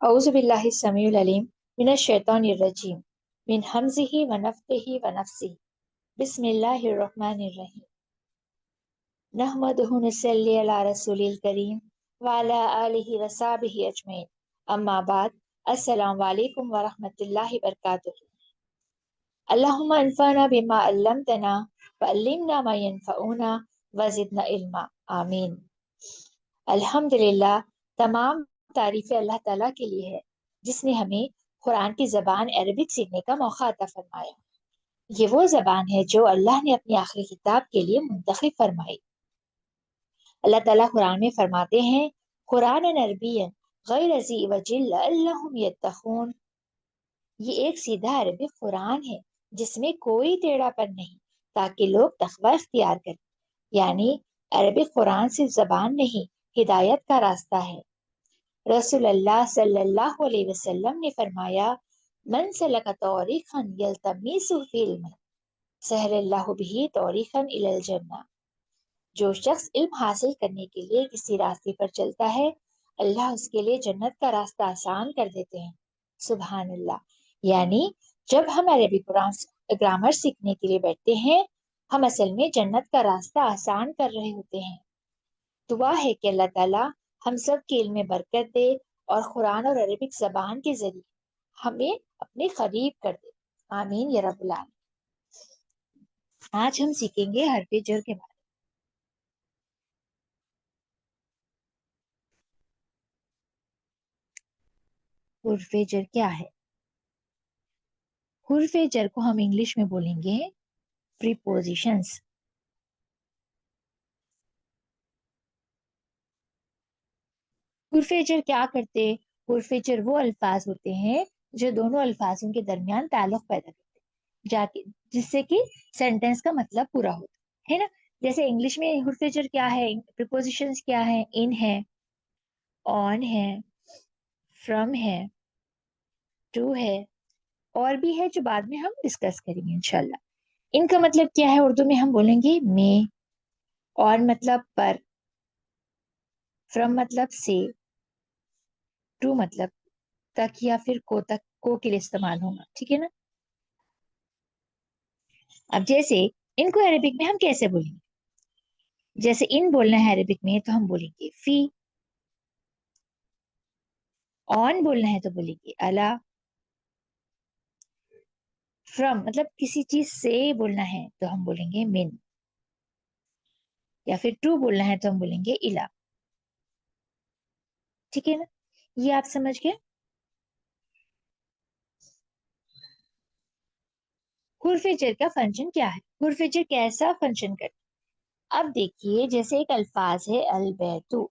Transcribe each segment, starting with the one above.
أعوذ بالله السميع العليم من الشيطان الرجيم من همزه ونفخه ونفسه بسم الله الرحمن الرحيم نحمده ونصلي على رسول الكريم وعلى آله وصحبه أجمعين أما بعد السلام عليكم ورحمة الله وبركاته اللهم انفعنا بما علمتنا وعلمنا ما ينفعنا وزدنا علما آمین۔ الحمدللہ، تمام تعریفیں اللہ تعالیٰ کے لیے ہے جس نے ہمیں قرآن کی زبان عربک سیکھنے کا موقع عطا فرمایا۔ یہ وہ زبان ہے جو اللہ نے اپنی آخری کتاب کے لیے منتخب فرمائی۔ اللہ تعالیٰ قرآن میں فرماتے ہیں قرآن عربی غیر ذی عوج لعلہم یتقون، یہ ایک سیدھا عربی قرآن ہے جس میں کوئی ٹیڑھا پن نہیں تاکہ لوگ تقوی اختیار کریں، یعنی عربی قرآن صرف زبان نہیں، ہدایت کا راستہ ہے۔ رسول اللہ صلی اللہ علیہ وسلم نے فرمایا من سلک طریقا یلتمس فیہ علما سہل اللہ بہ طریقا الی الجنہ، جو شخص علم حاصل کرنے کے لیے کسی راستے پر چلتا ہے اللہ اس کے لیے جنت کا راستہ آسان کر دیتے ہیں۔ سبحان اللہ، یعنی جب ہم عربی گرامر سیکھنے کے لیے بیٹھتے ہیں ہم اصل میں جنت کا راستہ آسان کر رہے ہوتے ہیں۔ دعا ہے کہ اللہ تعالیٰ ہم سب کے علم میں برکت دے اور قرآن اور عربک زبان کے ذریعے ہمیں اپنے قریب کر دے، آمین یا رب العالمین۔ آج ہم سیکھیں گے حرف جر کے بارے میں۔ حرف جر کیا ہے؟ حرف جر کو ہم انگلش میں بولیں گے پریپوزیشنز۔ حرف جر کیا کرتے؟ حرف جر وہ الفاظ ہوتے ہیں جو دونوں الفاظوں کے درمیان تعلق پیدا کرتے ہیں جس سے کہ سینٹینس کا مطلب پورا ہوتا ہے نا۔ جیسے انگلش میں حرف جر کیا ہے، پریپوزیشنز کیا ہے، ان ہے، آن ہے، فرام ہے، ٹو ہے، اور بھی ہے جو بعد میں ہم ڈسکس کریں گے انشاءاللہ۔ ان کا مطلب کیا ہے؟ اردو میں ہم بولیں گے میں، آن مطلب پر، فرام مطلب سے، ٹو مطلب تک یا پھر تک کو کے لیے استعمال ہوگا، ٹھیک ہے نا۔ اب جیسے ان کو عربک میں ہم کیسے بولیں گے؟ جیسے ان بولنا ہے عربک میں تو ہم بولیں گے فی، آن بولنا ہے تو بولیں گے الا، فرام مطلب کسی چیز سے بولنا ہے تو ہم بولیں گے من، یا پھر ٹو بولنا ہے تو ہم بولیں گے الا، ٹھیک ہے نا۔ یہ آپ سمجھ گئے۔ حرف جر کا فنکشن کیا ہے؟ حرف جر کیسا فنکشن کرتا ہے؟ اب دیکھیے جیسے ایک الفاظ ہے البیتو،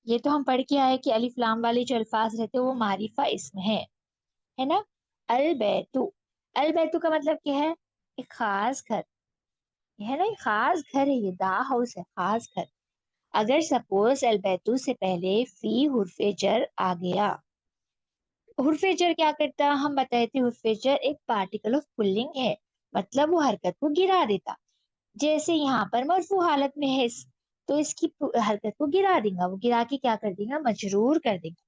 یہ تو ہم پڑھ کے آئے کہ الف لام والے جو الفاظ رہتے ہیں وہ معرفہ اسم ہے نا۔ البیتو، البیتو کا مطلب کیا ہے؟ ایک خاص گھر ہے نا، ایک خاص گھر ہے، یہ دا ہاؤس ہے، خاص گھر۔ اگر سپوز البیتو سے پہلے فی حرف جر آ گیا، حرف جر کیا کرتا ہم بتائے تھے، حرف جر ایک پارٹیکل آف پلنگ ہے، مطلب وہ حرکت کو گرا دیتا۔ جیسے یہاں پر مرفوع حالت میں ہے تو اس کی حرکت کو گرا دے گا، وہ گرا کے کیا کر دے گا؟ مجرور کر دے گا۔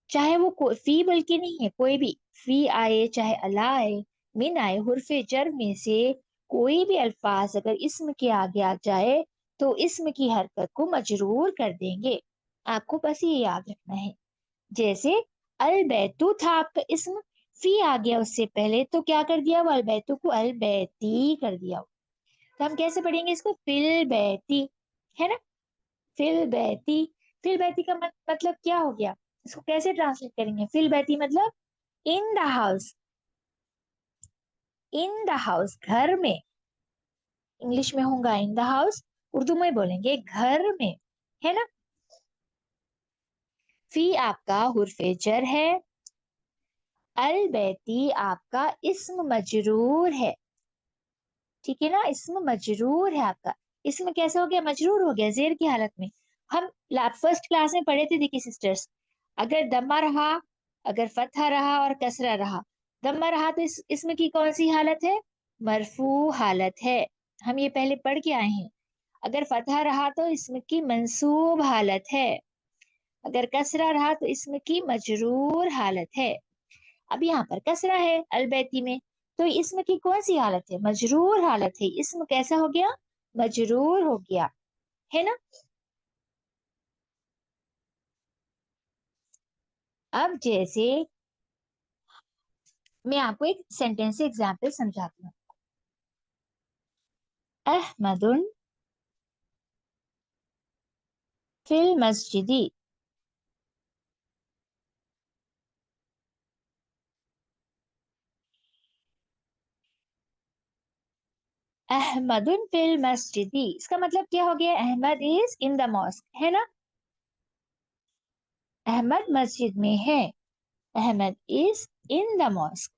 چاہے وہ فی بلکہ نہیں ہے، کوئی بھی فی آئے چاہے اللہ آئے من آئے، حرف جر میں سے کوئی بھی الفاظ اگر اسم کے آگے آ جائے تو اسم کی حرکت کو مجرور کر دیں گے۔ آپ کو بس یہ یاد رکھنا ہے۔ جیسے البیتو تھا آپ کا اسم، فی آ گیا اس سے پہلے تو کیا کر دیا؟ وہ البیتو کو البیتی کر دیا۔ تو ہم کیسے پڑھیں گے اس کو؟ فل بیتی، ہے نا، فل بیتی۔ فل بیتی کا مطلب کیا ہو گیا؟ اس کو کیسے ٹرانسلیٹ کریں گے؟ فل بیتی مطلب ان the house, in the house گھر میں، انگلش میں ہوگا ان دا ہاؤس، اردو میں بولیں گے گھر میں، ہے نا۔ فی آپ کا حرف جر ہے، البیتی آپ کا اسم مجرور ہے، ٹھیک ہے نا، اسم مجرور ہے آپ کا۔ اسم کیسے ہو گیا؟ مجرور ہو گیا زیر کی حالت میں۔ ہم فرسٹ کلاس میں پڑھے تھے دیکھیے سسٹرز، اگر دمہ رہا، اگر فتحہ رہا اور کسرہ رہا، دمہ رہا تو اسم کی کون سی حالت ہے؟ مرفوع حالت ہے، ہم یہ پہلے پڑھ کے آئے ہیں۔ اگر فتحہ رہا تو اسم کی منصوب حالت ہے، اگر کسرہ رہا تو اسم کی مجرور حالت ہے. اب یہاں پر کسرہ ہے البیتی میں، تو اسم کی کون سی حالت ہے؟ مجرور حالت ہے. اسم کیسا ہو گیا؟ مجرور ہو گیا ہے نا. اب جیسے میں آپ کو ایک سینٹینس سے ایگزامپل سمجھاتی ہوں. احمد فی المسجد. احمد فی المسجد، اس کا مطلب کیا ہو گیا؟ احمد از ان دا ماسک، ہے نا. احمد مسجد میں ہے. احمد از ان دا ماسک.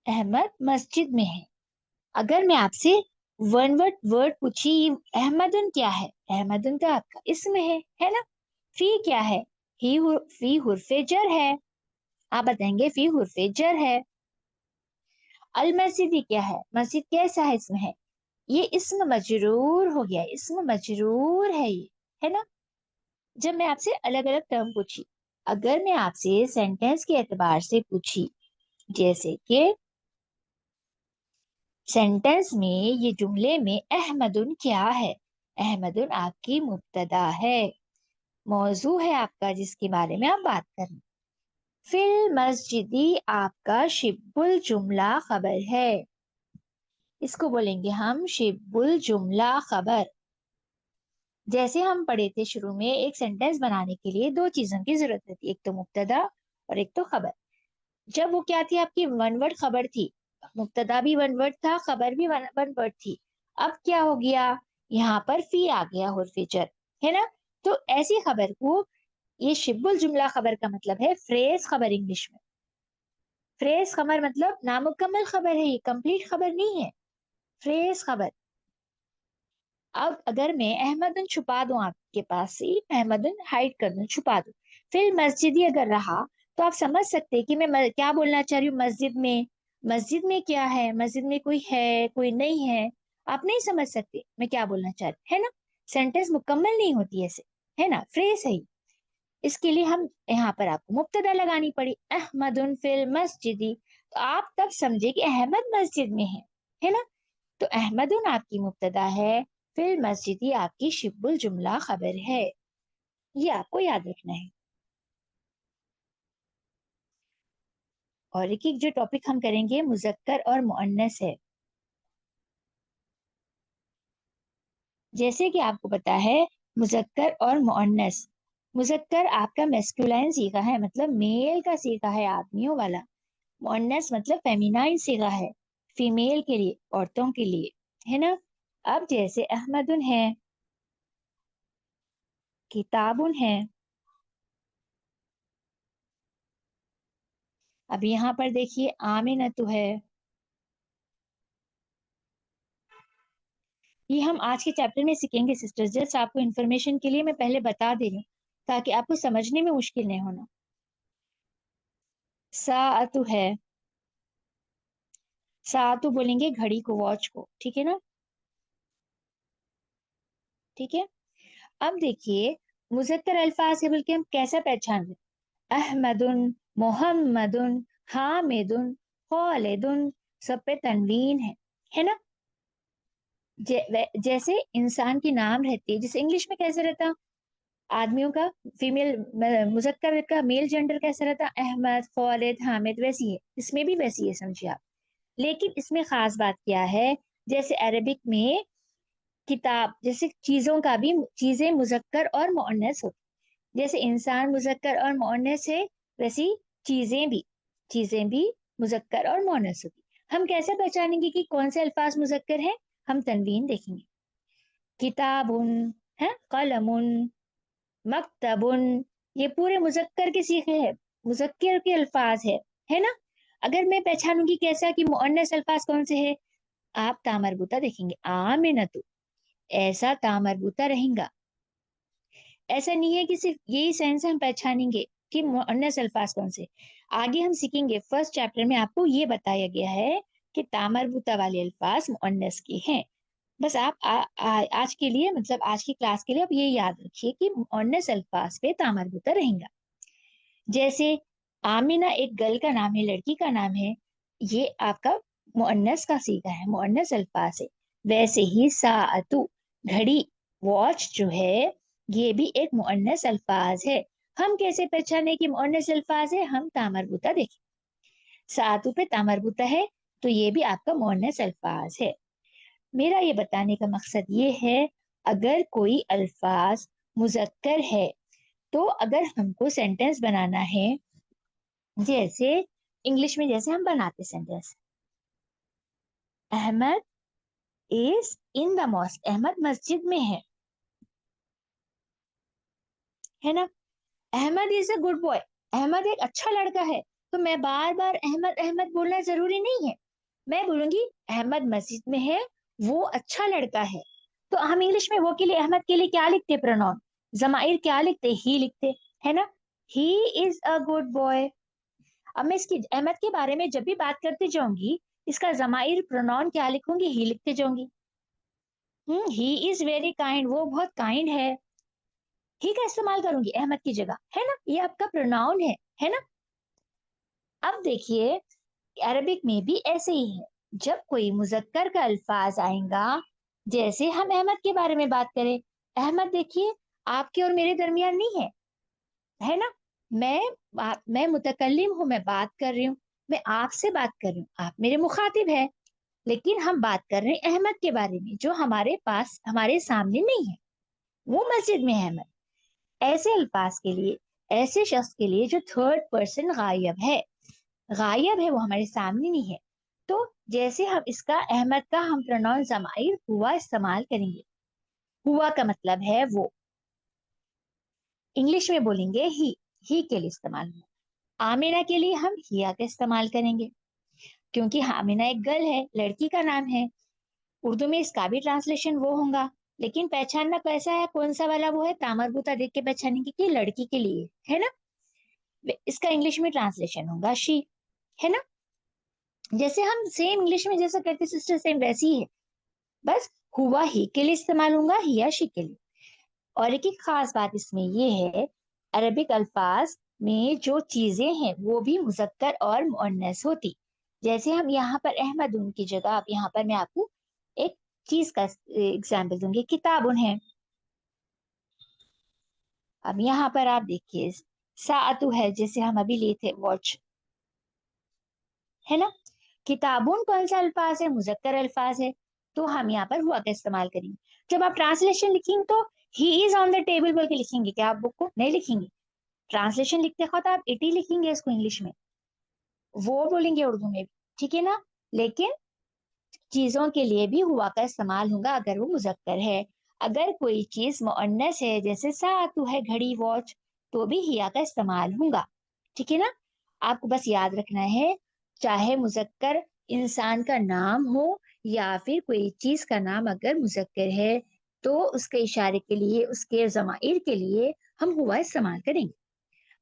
احمد مسجد میں ہے. اگر میں آپ سے ون ورڈ پوچھی احمدن کیا ہے؟ احمدن تو آپ کا اسم ہے نا. فی کیا ہے؟ فی حرف جر ہے. آپ بتائیں گے فی حرف جر ہے. المسجد کیا ہے؟ مسجد کیسا ہے؟ اسم ہے. یہ اسم مجرور ہو گیا. اسم مجرور ہے یہ، ہے نا. جب میں آپ سے الگ الگ ٹرم پوچھی، اگر میں آپ سے سینٹینس کے اعتبار سے پوچھی، جیسے کہ سینٹینس میں یہ جملے میں احمدن کیا ہے؟ احمدن آپ کی مبتدا ہے، موضوع ہے آپ کا جس کے بارے میں آپ بات کر رہے ہیں. فی المسجدی آپ کا شب الجملہ خبر ہے. اس کو بولیں گے ہم شب الجملہ خبر. جیسے ہم پڑھے تھے شروع میں، ایک سینٹینس بنانے کے لیے دو چیزوں کی ضرورت ہوتی ہے، ایک تو مبتدا اور ایک تو خبر. جب وہ کیا تھی؟ آپ کی ون ورڈ خبر تھی. مبتدا بھی ون ورڈ تھا، خبر بھی ون ورڈ تھی. اب کیا ہو گیا؟ یہاں پر فی آ گیا حرف جر، ہے نا. تو ایسی خبر کو، یہ شب الجملہ خبر کا مطلب ہے فریز خبر. انگلش میں فریز خبر مطلب نامکمل خبر ہے، یہ کمپلیٹ خبر نہیں ہے، فریز خبر. اب اگر میں احمدن چھپا دوں آپ کے پاس سے، احمدن ہائڈ کر دوں، چھپا دوں، پھر مسجدی اگر رہا تو آپ سمجھ سکتے کہ میں کیا بولنا چاہ رہی ہوں. مسجد میں، مسجد میں کیا ہے؟ مسجد میں کوئی ہے کوئی نہیں ہے، آپ نہیں سمجھ سکتے میں کیا بولنا چاہ رہی، ہے نا. سینٹینس مکمل نہیں ہوتی ایسے، ہے نا. فریز ہے. اس کے لیے ہم یہاں پر آپ کو مبتدا لگانی پڑی، احمدن فی المسجدی. تو آپ تب سمجھے کہ احمد مسجد میں ہے نا. تو احمدن آپ کی مبتدا ہے، فی المسجدی آپ کی شب الجملہ خبر ہے. یہ آپ کو یاد رکھنا ہے. اور ایک جو ٹاپک ہم کریں گے مذکر اور مؤنث ہے. جیسے کہ آپ کو پتا ہے مذکر اور مؤنث. مذکر آپ کا میسکولائن صیغہ ہے، مطلب میل کا صیغہ ہے، آدمیوں والا. مؤنث مطلب فیمینائن صیغہ ہے، فیمیل کے لیے، عورتوں کے لیے، ہے نا. اب جیسے احمدن ہے، کتابن ہے. اب یہاں پر دیکھیے آمنۃ ہے. یہ ہم آج کے چیپٹر میں سیکھیں گے سسٹر. جسٹ آپ کو انفارمیشن کے لیے میں پہلے بتا دے رہی ہوں تاکہ آپ کو سمجھنے میں مشکل نہیں ہونا. ساعت ہے. ساعت بولیں گے گھڑی کو، واچ کو، ٹھیک ہے نا. ٹھیک ہے. اب دیکھیے مذکر الفاظ ہے بلکہ ہم کیسا پہچان لیں. احمدن، محمدن، حامدن، خالدن، سب پہ تنوین ہے نا. جیسے انسان کے نام رہتے، جیسے انگلش میں کیسے رہتا آدمیوں کا، فیمیل مذکر کا میل جینڈر کیسا رہتا، احمد، خالد، حامد، ویسی ہے. اس میں بھی ویسی ہے، سمجھیے آپ. لیکن اس میں خاص بات کیا ہے، جیسے عربک میں کتاب، جیسے چیزوں کا بھی، چیزیں مذکر اور مؤنث ہوتی. جیسے انسان مذکر اور مؤنث ہے، ویسی چیزیں بھی مذکر اور مؤنث ہوتی. ہم کیسے پہچانیں گے کہ کون سے الفاظ مذکر ہیں؟ ہم تنوین دیکھیں گے. کتابن ہے، قلمن، مکتبن، یہ پورے مذکر کے صیغے ہیں، مذکر کے الفاظ ہے نا. اگر میں پہچانوں گی کیسا کہ مؤنث الفاظ کون سے ہیں، آپ تا مربوطہ دیکھیں گے. آمنۃ، ایسا تا مربوطہ رہیں گا. ایسا نہیں ہے کہ صرف یہی سینس ہم پہچانیں گے کہ مؤنث الفاظ کون سے. آگے ہم سیکھیں گے، فرسٹ چیپٹر میں آپ کو یہ بتایا گیا ہے کہ تا مربوطہ والے الفاظ مؤنث کے ہیں. बस आप आज के लिए, मतलब आज की क्लास के लिए आप ये याद रखिए कि मुअन्नस अल्फाज पे तामरबुता रहेगा। जैसे आमिना एक गर्ल का नाम है, लड़की का नाम है, ये आपका मुअन्नस का सीगा है, मुअन्नस अल्फाज है। वैसे ही साअतु घड़ी, वॉच जो है, ये भी एक मुअन्नस अल्फाज है। हम कैसे पहचाने कि मुअन्नस अल्फाज है? हम तामरबुता देखें, साअतु पे तामरबुता है, तो ये भी आपका मुअन्नस अल्फाज है। मेरा ये बताने का मकसद ये है, अगर कोई अल्फाज मुजक्कर है, तो अगर हमको सेंटेंस बनाना है, जैसे इंग्लिश में जैसे हम बनाते sentence, Ahmed is in the mosque, Ahmed मस्जिद में है ना। Ahmed is a good boy, Ahmed एक अच्छा लड़का है। तो मैं बार बार अहमद अहमद बोलना जरूरी नहीं है, मैं बोलूंगी अहमद मस्जिद में है, वो अच्छा लड़का है। तो हम इंग्लिश में वो के लिए, अहमद के लिए क्या लिखते? प्रोनाउन, जमाइर क्या लिखते? ही लिखते, है ना। He is a good boy. अब मैं इसकी अहमद के बारे में जब भी बात करती जाऊंगी, इसका जमाइर प्रोनाउन क्या लिखूंगी? ही लिखते जाऊंगी। ही इज वेरी काइंड, वो बहुत काइंड है, ही का इस्तेमाल करूंगी अहमद की जगह, है ना। ये आपका प्रोनाउन है ना। अब देखिए, अरबिक में भी ऐसे ही है, जब कोई मुजक्कर का अल्फाज आएगा, जैसे हम अहमद के बारे में बात करें, अहमद देखिए आपके और मेरे दरमियान नहीं है ना। मैं मुतकल्लिम हूं, मैं बात कर रही हूँ, मैं आपसे बात कर रही हूँ, आप मेरे मुखातिब है, लेकिन हम बात कर रहे हैं अहमद के बारे में, जो हमारे पास, हमारे सामने नहीं है, वो मस्जिद में है अहमद। ऐसे अल्फाज के लिए, ऐसे शख्स के लिए जो थर्ड पर्सन गायब है, गायब है, वो हमारे सामने नहीं है, तो जैसे हम इसका अहमद का हम प्रोनाउन जमाइर हुआ इस्तेमाल करेंगे। हुआ का मतलब है वो, इंग्लिश में बोलेंगे ही के लिए इस्तेमाल हुआ। आमिना के लिए हम हिया का इस्तेमाल करेंगे, क्योंकि आमिना एक गर्ल है, लड़की का नाम है। उर्दू में इसका भी ट्रांसलेशन वो होगा, लेकिन पहचानना कैसा है, कौन सा वाला वो है? तामरबूता देख के पहचानेंगे कि लड़की के लिए है ना। इसका इंग्लिश में ट्रांसलेशन होगा शी, है ना। जैसे हम सेम इंग्लिश में जैसा करते सिस्टर, सेम वैसी ही है, बस हुआ ही के लिए इस्तेमाल होगा, ही या शी के लिए। और एक खास बात इसमें ये है, अरबिक अल्फाज में जो चीजें हैं वो भी मुजक्कर और मुअन्नस होती। जैसे हम यहाँ पर अहमद उन की जगह, अब यहाँ पर मैं आपको एक चीज का एग्जाम्पल दूंगी, किताबुन है। अब यहाँ पर आप देखिए, साअतु है, जैसे हम अभी लिए थे वॉच, है ना। किताबुन कौन सा अल्फाज है? मुजक्कर अल्फाज है, तो हम यहाँ पर हुआ का इस्तेमाल करेंगे। जब आप ट्रांसलेशन लिखेंगे तो he is on the table बोल के लिखेंगे क्या? आप बुक को नहीं लिखेंगे। ट्रांसलेशन लिखते वक्त आप इट ही लिखेंगे इसको इंग्लिश में, वो बोलेंगे उर्दू में भी, ठीक है ना। लेकिन चीजों के लिए भी हुआ का इस्तेमाल होगा अगर वो मुजक्कर है। अगर कोई चीज मुअन्नस है, जैसे सातु है, घड़ी, वॉच, तो भी हिया का इस्तेमाल होगा, ठीक है ना। आपको बस याद रखना है, चाहे मुजक्कर इंसान का नाम हो या फिर कोई चीज का नाम अगर मुजक्कर है, तो उसके इशारे के लिए, उसके जमाइर के लिए हम हुआ इस्तेमाल करेंगे।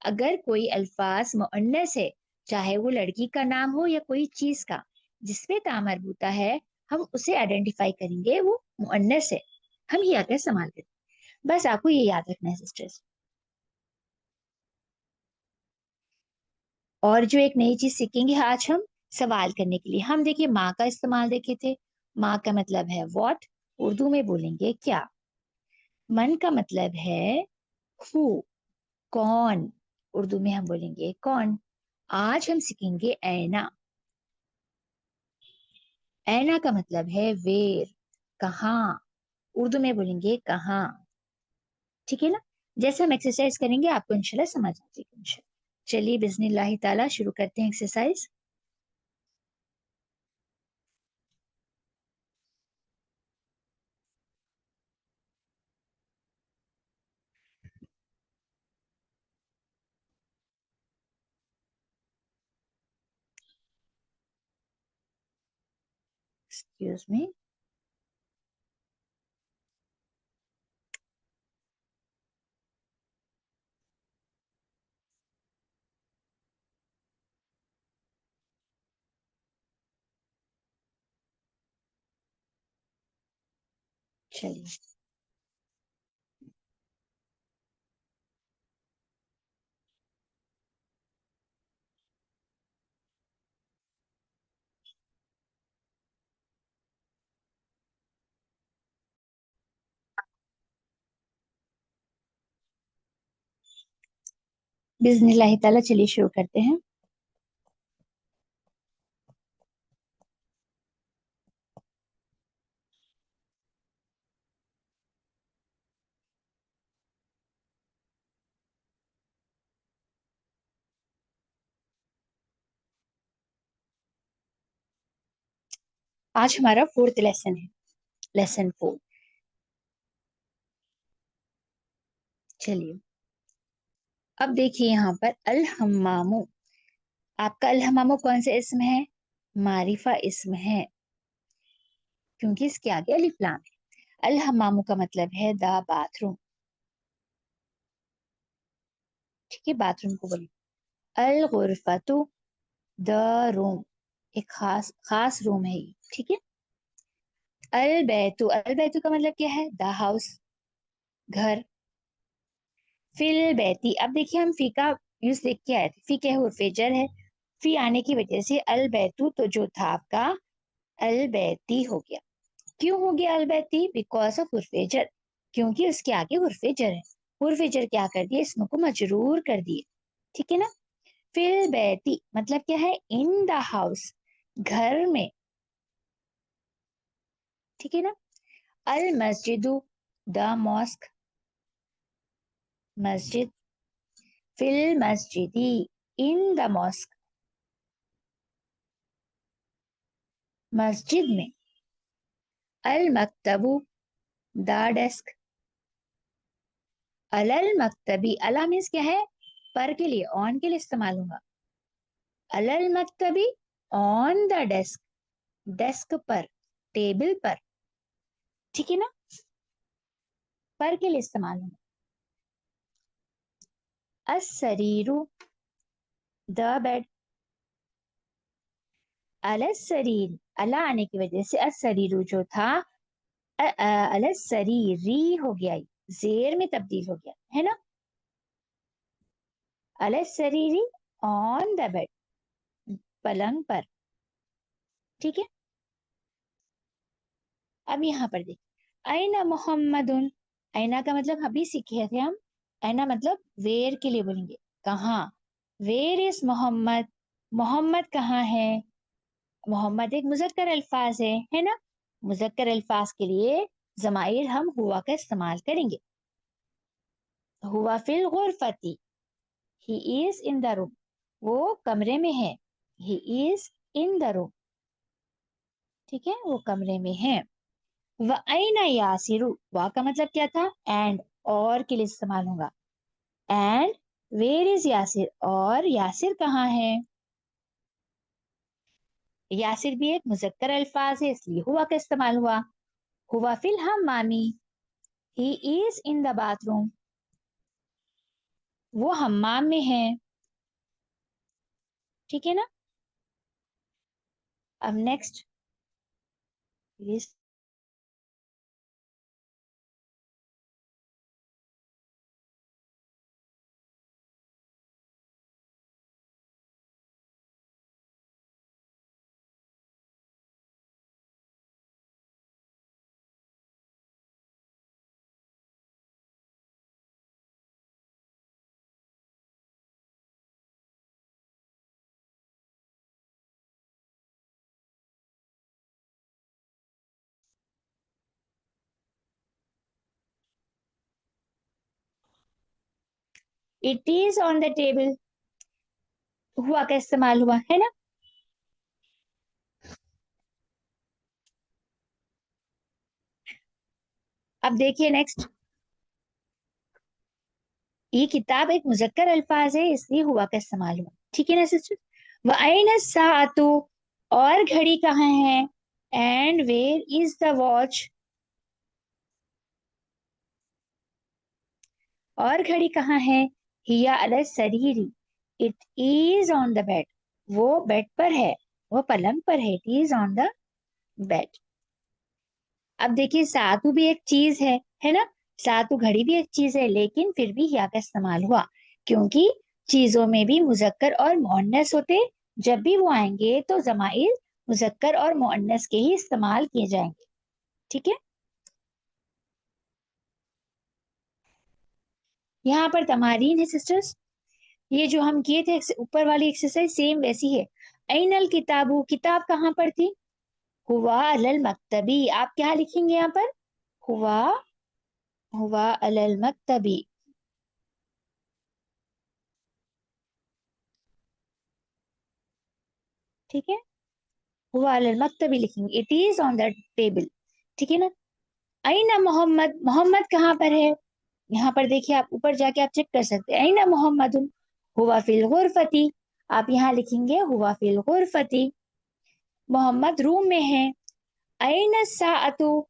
अगर कोई अल्फाज मुअन्नस है, चाहे वो लड़की का नाम हो या कोई चीज का, जिसपे ता मरबूता है, हम उसे आइडेंटिफाई करेंगे वो मुअन्नस है, हम ही आकर इस्तेमाल करेंगे। बस आपको ये याद रखना है सिस्टर्स। और जो एक नई चीज सीखेंगे आज हम, सवाल करने के लिए, हम देखिए माँ का इस्तेमाल देखे थे। माँ का मतलब है व्हाट, उर्दू में बोलेंगे क्या। मन का मतलब है हु, कौन, उर्दू में हम बोलेंगे कौन। आज हम सीखेंगे ऐना। ऐना का मतलब है वेर, कहाँ, उर्दू में बोलेंगे कहाँ, ठीक है ना। जैसे हम एक्सरसाइज करेंगे आपको इंशाल्लाह समझ आ जाएगी इंशाल्लाह। चलिए बिस्मिल्लाह ताला शुरू करते हैं एक्सरसाइज। Excuse me. چلیے بسم اللہ تعالیٰ، چلیے شروع کرتے ہیں. آج ہمارا 4th لیسن ہے، لیسن 4. چلیے اب دیکھیے یہاں پر الحمامو. آپ کا الحمامو کون سے اسم ہے؟ معرفہ اسم ہے، کیونکہ اس کے آگے الف لام ہے. الحمامو کا مطلب ہے دا باتھ روم. ٹھیک ہے، باتھ روم کو بولیے. الغرفتو دا روم، ایک خاص روم ہے یہ. ٹھیک ہے. البیتو، البیتو کا مطلب کیا ہے؟ دا ہاؤس، گھر. فی البیتی، اب دیکھیے ہم فی کا یوز دیکھ کے آئے تھے. فی کیا ہے؟ حرف جر ہے. فی آنے کی وجہ سے البیتو تو جو تھا آپ کا البیتی ہو گیا. کیوں ہو گیا البیتی؟ بیکاز آف حرف جر، کیونکہ اس کے آگے حرف جر ہے. حرف جر کیا کر دیا؟ اسم کو مجرور کر دیے. ٹھیک ہے نا. فی البیتی مطلب کیا ہے؟ ان دا ہاؤس، گھر میں. ٹھیک ہے نا. المسجد دا ماسک، مسجد. فی المسجدی ان دا ماسک، مسجد میں. المکتب دا ڈیسک. المکتبی، الا مینس کیا ہے؟ پر کے لیے، آن کے لیے استعمال ہوگا. المکتبی آن دا ڈیسک، ڈیسک پر، ٹیبل پر. ٹھیک ہے نا. پر کے لیے استعمال ہوگا. السریر دا بیڈ. السریر، الا آنے کی وجہ سے السریر جو تھا السریری ہو گیا، زیر میں تبدیل ہو گیا ہے نا. السریری آن دا بیڈ، پلنگ پر. ٹھیک ہے. اب یہاں پر دیکھ، اینا محمد. اینا کا مطلب ابھی سیکھے تھے ہم. اینا مطلب ویر کے لیے بولیں گے، کہاں. ویر از محمد، محمد کہاں ہے. محمد ایک مذکر الفاظ ہے نا. مذکر الفاظ کے لیے ضمائر ہم ہوا کا استعمال کریں گے. ہوا فی الغرفتی، ہی از ان دا روم، وہ کمرے میں ہے. ہی از ان دا روم. ٹھیک ہے، وہ کمرے میں ہے. وَأَيْنَ يَاسِرُ، وا کا مطلب کیا تھا؟ اینڈ، اور کے لیے استعمال ہوگا. اینڈ ویئر از یاسر، اور یاسر کہاں ہے. یاسر بھی ایک مذکر الفاظ ہے، اس لیے ہوا کا استعمال ہوا. ہوا فی الحمامی، ہی از ان دا باتھ روم، وہ حمام میں ہے. ٹھیک ہے نا. اب next it is on the table, ہوا کا استعمال ہوا ہے نا. اب دیکھیے نیکسٹ، یہ کتاب ایک مذکر الفاظ ہے، اس لیے ہوا کا استعمال ہوا. ٹھیک ہے نا سسٹر. وَأَيْنَ السَّاعَةُ، اور گھڑی کہاں ہے. And where is the watch, اور گھڑی کہاں ہے. ہِیَ عَلَى السَّرِيرِ، it is on the bed, وہ بیڈ پر ہے، وہ پلنگ پر ہے. It is on the bed. अब देखिए सातु भी एक चीज है ना, सातु घड़ी भी एक चीज है, लेकिन फिर भी या का इस्तेमाल हुआ क्योंकि चीजों में भी मुजक्कर और मुअन्नस होते, जब भी वो आएंगे तो जमाइर मुजक्कर और मुअन्नस के ही इस्तेमाल किए जाएंगे। ठीक है, यहाँ पर तमारीन है सिस्टर्स, ये जो हम किए थे ऊपर वाली एक्सरसाइज सेम वैसी है। ऐनल किताबू, किताब कहाँ पर थी? हुआ अलल मक्तबी, आप क्या लिखेंगे यहाँ पर? हुआ, हुआ अलल मक्तबी। ठीक है, हुआ अलल मक्तबी लिखेंगे, it is on the table. ठीक है ना। ऐना मोहम्मद, मोहम्मद कहाँ पर है? यहाँ पर देखिए, आप ऊपर जाके आप चेक कर सकते हैं। ऐना मोहम्मद, हुआ फिल गुरफती, आप यहाँ लिखेंगे हुआ फिल गुरफती, मोहम्मद रूम में है। ऐना साअतु,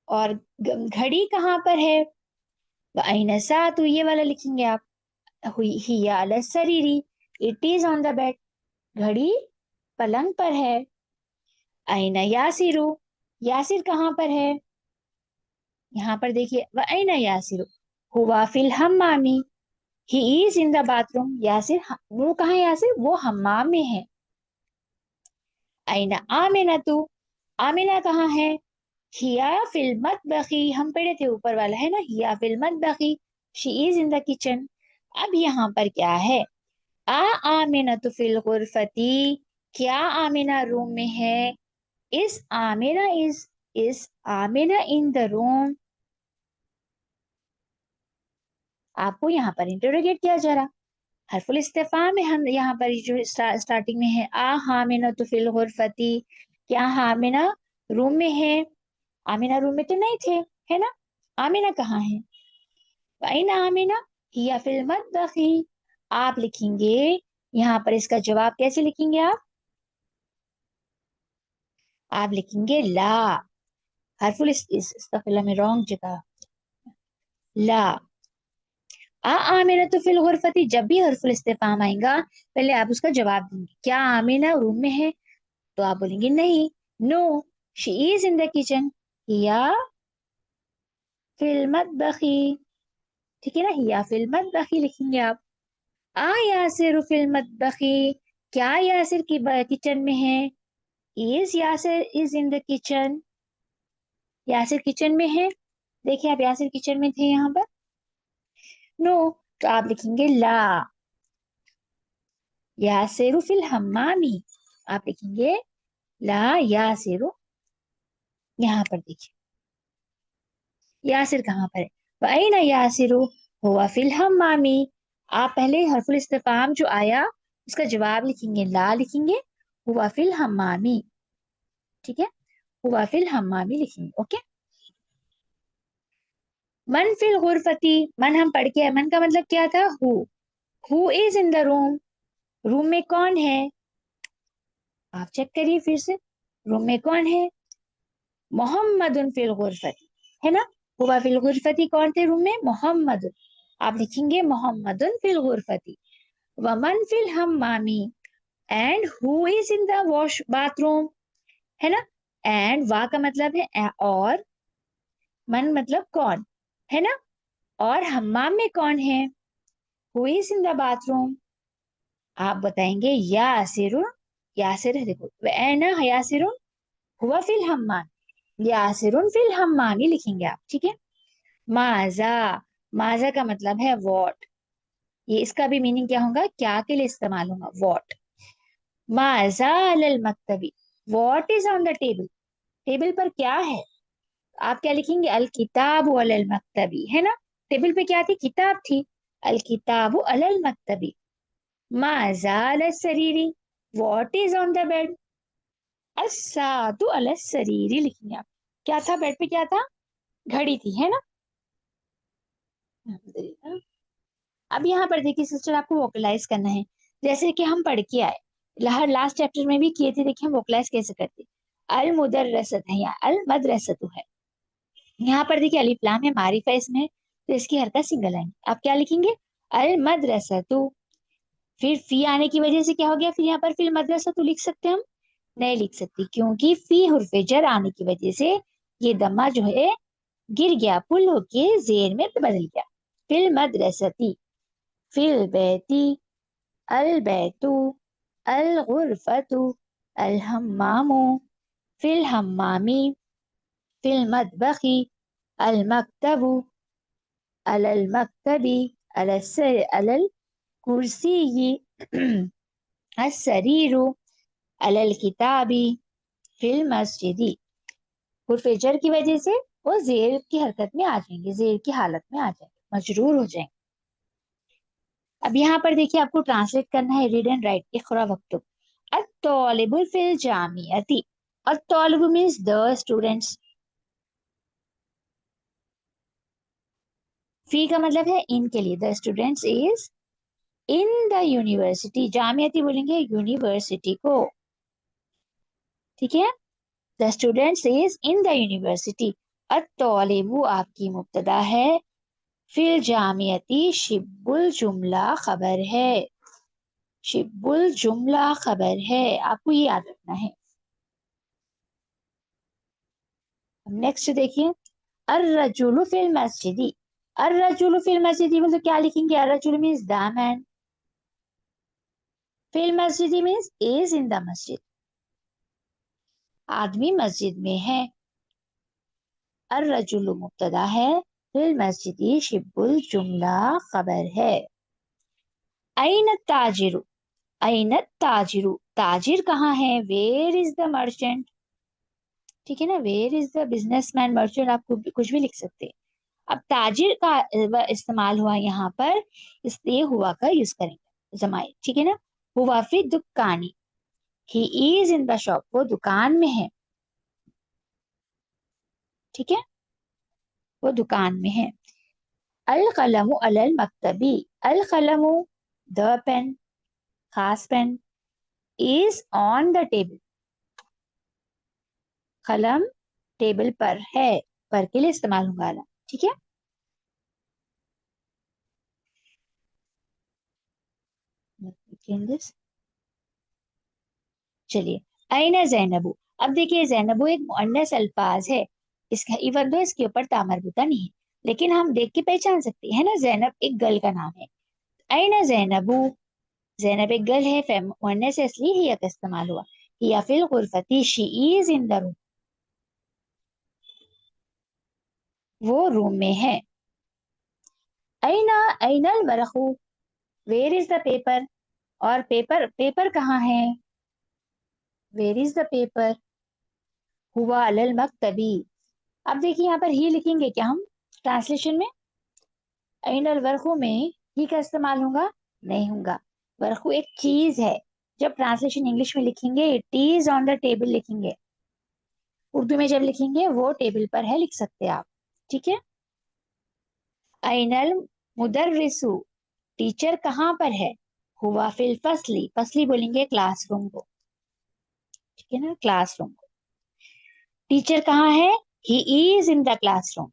और घड़ी कहाँ पर है? ऐना साअतु, ये वाला लिखेंगे आप, हुई हिया अला सरीरी, it is on the bed, घड़ी पलंग पर है। ऐना यासिरु, यासिर कहाँ पर है? यहाँ पर देखिए, व ऐना यासिरु, हुआ फिल हम्मामी, he is in the bathroom, Yasir वो कहाँ है? यासिर वो हम्माम में है। ऐना आमिना तू, आमिना कहाँ है? हिया फिल मतबखी, हम पढ़े थे ऊपर वाला है ना, हिया फिल मतबखी, she is in the kitchen. अब यहाँ पर क्या है? आ आमिना तो फिल गुरफती, क्या आमिना रूम में है? Is Amina in the room. आपको यहाँ पर इंटरोगेट किया जा रहा, हरफुल इस्तिफाम में हम यहाँ पर जो स्टार्टिंग में है, आ हामिना तो फिल गुरफती, क्या हामिना रूम में है? आमिना रूम में तो नहीं थे, है ना। आमिना कहाँ है? वाइना आमिना हिया फिल मतबखी, आप लिखेंगे यहाँ पर इसका जवाब कैसे लिखेंगे आप लिखेंगे ला, हरफुल इस्तफला में रॉन्ग जगह, ला। आ आमिना तो फिल गुरफती, जब भी हरफुल इस्तिफाम आएगा पहले आप उसका जवाब देंगे, क्या आमिना रूम में है? तो आप बोलेंगे नहीं, no, she is in the kitchen, हिया फिल मतबखी। ठीक है ना, हिया फिल मतबखी लिखेंगे आप। आ यासिर फिल मतबखी, क्या यासिर की किचन में है? Is Yasir is in the kitchen, Yasir kitchen में है। देखिए आप यासिर किचन में थे यहाँ पर, नो, तो आप लिखेंगे ला, यासिर फिल हम्मामी, आप लिखेंगे ला यासिर। यहाँ पर देखिए यासिर कहाँ पर है? वअैना यासिर हुआ फिल हम्मामी, आप पहले हरफुल इस्तिफाम जो आया उसका जवाब लिखेंगे, ला लिखेंगे, हुआ फिल हम्मामी। ठीक है, हुआ फिल हम्मामी लिखेंगे। ओके, मन फिल गुरफती, मन हम पढ़ के, मन का मतलब क्या था? Who is in the room, room में कौन है? आप चेक करिए फिर से, रूम में कौन है? मोहम्मदुन फिल गुरफती, है ना। हुआ फिल गुरफती, कौन थे रूम में? मोहम्मद, आप लिखेंगे मोहम्मदुन फिल गुरफती। वमन फिल हम्मामी, and who is in the wash bathroom, है ना। एंड वा का मतलब है और, मन मतलब कौन, है ना। और हम्माम में कौन है? Who is in the bathroom, आप बताएंगे यासिरुन, यासिर है देखो, वैना यासिरुन हुआ फिल हम्माम, यासिरुन फिल हम्मामी लिखेंगे आप। ठीक है, माजा, माजा का मतलब है वॉट, ये इसका भी मीनिंग क्या होगा? क्या के लिए इस्तेमाल होगा? वॉट। माजा अलल मक्तबी, what is on the table, table पर क्या है? आप क्या लिखेंगे? अल किताब अलल मक्तबी, है ना। टेबल पे क्या थी? किताब थी, अल किताब अलल मक्तबी। माजा अल सरीरी, what is on the bed? अस्सातु अल सरीरी लिखेंगे आप। क्या था बेड पे? क्या था? घड़ी थी, है ना। अब यहाँ पर देखिए सिस्टर, आपको वोकलाइज करना है, जैसे कि हम पढ़ के आए हर लास्ट चैप्टर में भी किए थे। देखिए हम वोकलाइज कैसे करते, अल मुदर्रसत है या अल मदरसतु है। यहाँ पर देखिए अलिफ लाम है, मारिफा इसमें, तो इसकी हरकत सिंगल आएंगे। आप क्या लिखेंगे? अल मदरसतु। फिर फी आने की वजह से क्या हो गया? फिर यहाँ पर फिर मदरसतु लिख सकते हैं हम? नहीं लिख सकती, क्योंकि फी हुर्फ जर आने की वजह से ये दम्मा जो है गिर गया, पुल होके जेर में बदल गया। फिल मदरसती, फिल बैती, अल बैतु, अल गुरफतु, अल हम्मामु, फिल हम्मामी, फिल मतबखी, अल मकतबु, अलल मकतबी, अलल कुर्सी, अस्सरीरु, अलल किताबी, फिल मस्जिदी। हुर्फ जर की वजह से वो जेर की हरकत में आ जाएंगे, जेर की हालत में आ जाएंगे, मजरूर हो जाएंगे। अब यहाँ पर देखिए आपको ट्रांसलेट करना है, रीड एंड राइट। इक़रा वक्तुब अत्तौलिबु फिल जामियती। अत्तौलिबु मीन्स द स्टूडेंट्स, फी का मतलब है इन के लिए, the students is in the university, जामियती बोलेंगे यूनिवर्सिटी को, ठीक है। The students is in the university. अत्तौलिबु आपकी मुब्तदा है, फिल जामियती शिब्बुल जुमला खबर है, शिब्बुल जुमला खबर है, आपको ये याद रखना है। नेक्स्ट देखिए, अर्रजुलु फिल मस्जिदी। अर्रजुलु फिल मस्जिदी मतलब क्या लिखेंगे, अर्रजुलु मीन्स द मैन, फिल मस्जिदी means is in the masjid, आदमी मस्जिद में है। अर्रजुलु मुब्तदा है, फिल मस्जिदी शिब्बुल जुमला खबर है। ऐन ताजिरु, ऐन ताजिरु, ताजिर कहाँ है, वेयर इज द मर्चेंट, ठीक है ना, where is the businessman, merchant आप कुछ भी लिख सकते हैं। अब ताजिर का इस्तेमाल हुआ यहाँ पर, इसलिए हुआ का यूज करेंगे जमाए, ठीक है ना। हुआ फी दुकानी, ही इज इन द शॉप, वो दुकान में है, ठीक है, वो दुकान में है। अल कलमु अलल मकतबी, अल कलमु द पेन, खास pen, is on the table, कलम टेबल पर है, पर के लिए इस्तेमाल होगा, ठीक है। चलिए, अina जैनबू। अब देखिए जैनबू एक मुअन्नस अल्फाज है, इसका इवन दो इसके ऊपर तामरबुता नहीं है, लेकिन हम देख के पहचान सकते हैं ना, जैनब एक गर्ल का नाम है। अina जैनबू, जैनब एक गर्ल है, मुअन्नस है इसलिए हिया का इस्तेमाल हुआ। हिया फिल गुरफती, she is in the room, वो रूम में है। अना अनल वरकू, वेयर इज द पेपर, और पेपर, पेपर कहाँ है, वेयर इज द पेपर, हुआ अलल मकतबी। अब देखिए यहाँ पर ही लिखेंगे क्या हम ट्रांसलेशन में, अनल वरकू में ही का इस्तेमाल होगा, नहीं होगा। वरकू एक चीज है, जब ट्रांसलेशन इंग्लिश में लिखेंगे it is on the table लिखेंगे, उर्दू में जब लिखेंगे वो टेबल पर है लिख सकते हैं आप, ठीक है। अनल मुदर्रिसु, टीचर कहाँ पर है, हुआ फिल फसली, फसली बोलेंगे क्लासरूम को, ठीक है ना, क्लासरूम को। टीचर कहाँ है, he is in the classroom,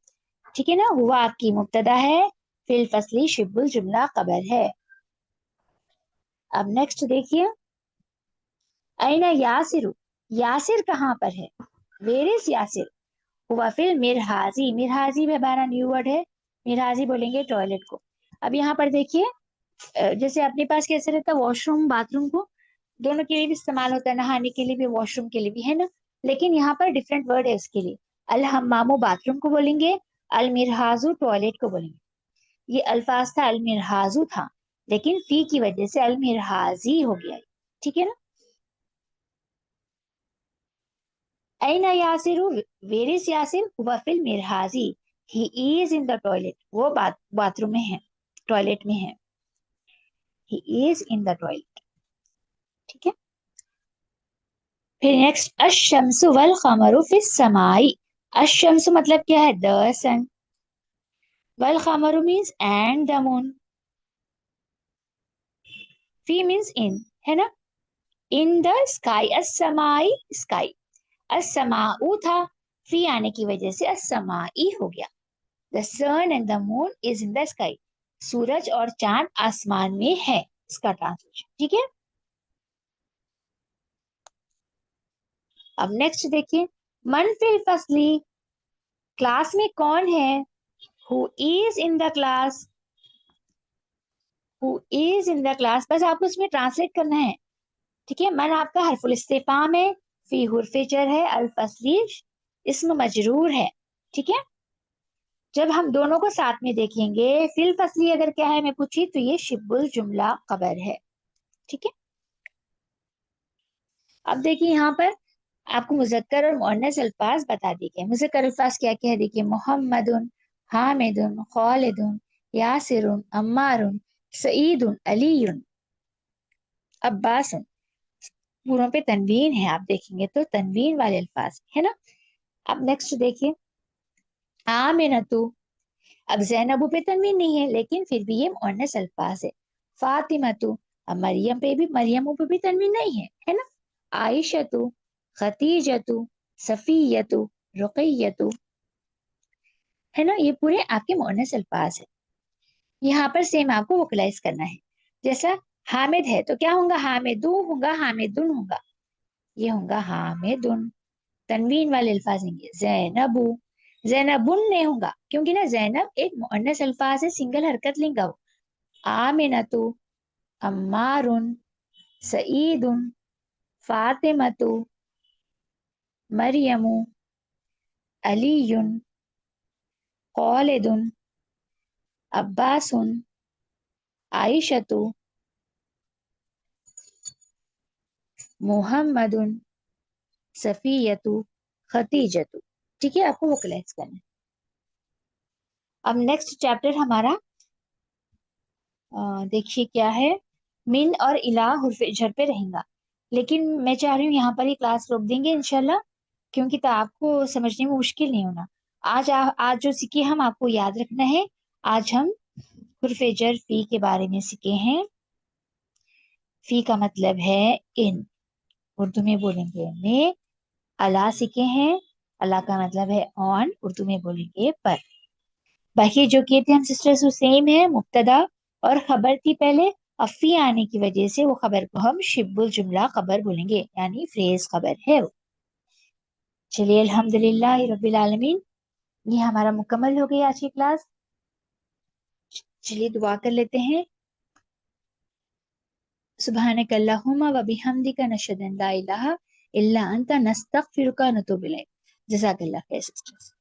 ठीक है ना। हुआ आपकी मुब्तदा है, फिल फसली शिबुल जुमला खबर है। अब नेक्स्ट देखिए, अना यासिर, यासिर कहाँ पर है, वेर इज यासिर, हुआ फिल मिरहाजी, मिरहाजी भी हमारा न्यू वर्ड है, मिरहाजी बोलेंगे टॉयलेट को। अब यहाँ पर देखिए, जैसे अपने पास कैसे रहता है वॉशरूम बाथरूम को, दोनों के लिए भी इस्तेमाल होता है, नहाने के लिए भी वॉशरूम के लिए भी, है ना। लेकिन यहाँ पर डिफरेंट वर्ड है इसके लिए, अल हम्मामो बाथरूम को बोलेंगे, अल मिरहाजू टॉयलेट को बोलेंगे। ये अल्फाज था अल मिरहाजू था, लेकिन फी की वजह से अल मिरहाजी हो गया, ठीक है ना। ऐना यासिर, वेर इज यासिर, हुआ फिल मिरहाजी, he is in the toilet, वो बाथरूम में है, टॉयलेट में है, he is in the toilet, ठीक है। फिर नेक्स्ट, अशम्सु वल कमरु फिस समाई। अशम्सु मतलब क्या है, द सन, वल कमरु मीन्स एंड द मून, फी मीन्स इन, है ना, इन द स्काई, असमाई स्काई, असमाऊ था, फी आने की वजह से असमाई हो गया। The sun and the moon is in the sky, सूरज और चांद आसमान में है, इसका ट्रांसलेशन, ठीक है। अब नेक्स्ट देखिए, मन फिल फसली, क्लास में कौन है? Who is in the class? Who is in the class? बस आपको इसमें ट्रांसलेट करना है, ठीक है। मन आपका हरफुल इस्तिफाम है, फी हुर्फ जर है, अल्फ असलीफ इस्म मजरूर है, ठीक है। जब हम दोनों को साथ में देखेंगे, फिल फसली अगर क्या है मैं पूछी तो ये शिबुल जुमला खबर है, ठीक है। अब देखिए यहाँ पर आपको मुजक्कर और मुअन्नस अल्फाज बता दिए गए। मुजक्कर अल्फाज क्या क्या है देखिए, मोहम्मदुन, हामिदुन, खालिदुन, यासिरुन, अम्मारुन, सईदुन, अलीयुन, अब्बासुन। पूरों पे तनवीन है, आप देखेंगे तो तनवीन वाले अल्फाज है ना। अब नेक्स्ट देखिए, आमिनतु। अब ज़ैनबू पे तनवीन नहीं है, लेकिन फिर भी ये मुअन्नस अल्फाज है। फातिमतु, अब मरियम पे भी, मरियमू पे भी तनवीन नहीं है ना। आयशतु, खतीजतु, सफियतु, रुकैयतु, है ना। ये पूरे आपके मुअन्नस अल्फाज है। यहाँ पर सेम आपको वोकलाइज करना है। जैसा हामिद है तो क्या होगा, हामिदू होगा, हामिदुन होगा, ये होगा हामिदुन। तनवीन वाले अल्फाज होंगे, जैनबू, जैनबुन नहीं होगा, क्योंकि ना जैनब एक मुअन्नस अल्फाज है, सिंगल हरकत लिंगा वो। आमिनतु, अम्मारुन, सईदुन, फातिमतु, मरियमु, अलीयुन, खालिदुन, अब्बासुन, आयशतु, मुहम्मदुन, सफियतु, खतीजतु, ठीक है। आपको वोकलाइज करना है। अब नेक्स्ट चैप्टर हमारा देखिए क्या है, मिन और इला हुर्फ जर पे रहेगा। लेकिन मैं चाह रही हूँ यहाँ पर ही क्लास रोक देंगे इंशाल्लाह, क्योंकि तो आपको समझने में मुश्किल नहीं होना। आज जो सीखे हम आपको याद रखना है। आज हम हुर्फ जर फी के बारे में सीखे हैं। फी का मतलब है इन, उर्दू में बोलेंगे में। अला सीखे हैं, अला का मतलब है ऑन, उर्दू में बोलेंगे पर। बाकी जो किए थे हम सिस्टर्स वो सेम है, मुब्तदा और खबर थी पहले, अफी आने की वजह से वो खबर को हम शिबुल जुमला खबर बोलेंगे, यानी फ्रेज खबर है वो। चलिए अल्हम्दुलिल्लाह रब्बिल आलमीन, ये हमारा मुकम्मल हो गई आज की क्लास। चलिए दुआ कर लेते हैं। सुब्हानक अल्लाहुम्मा व बिहम्दिका नशहदु अन ला इलाहा इल्ला अंता नस्तगफिरुका व नतूबु इलैक। जज़ाकल्लाह खैर सिस्टर्स।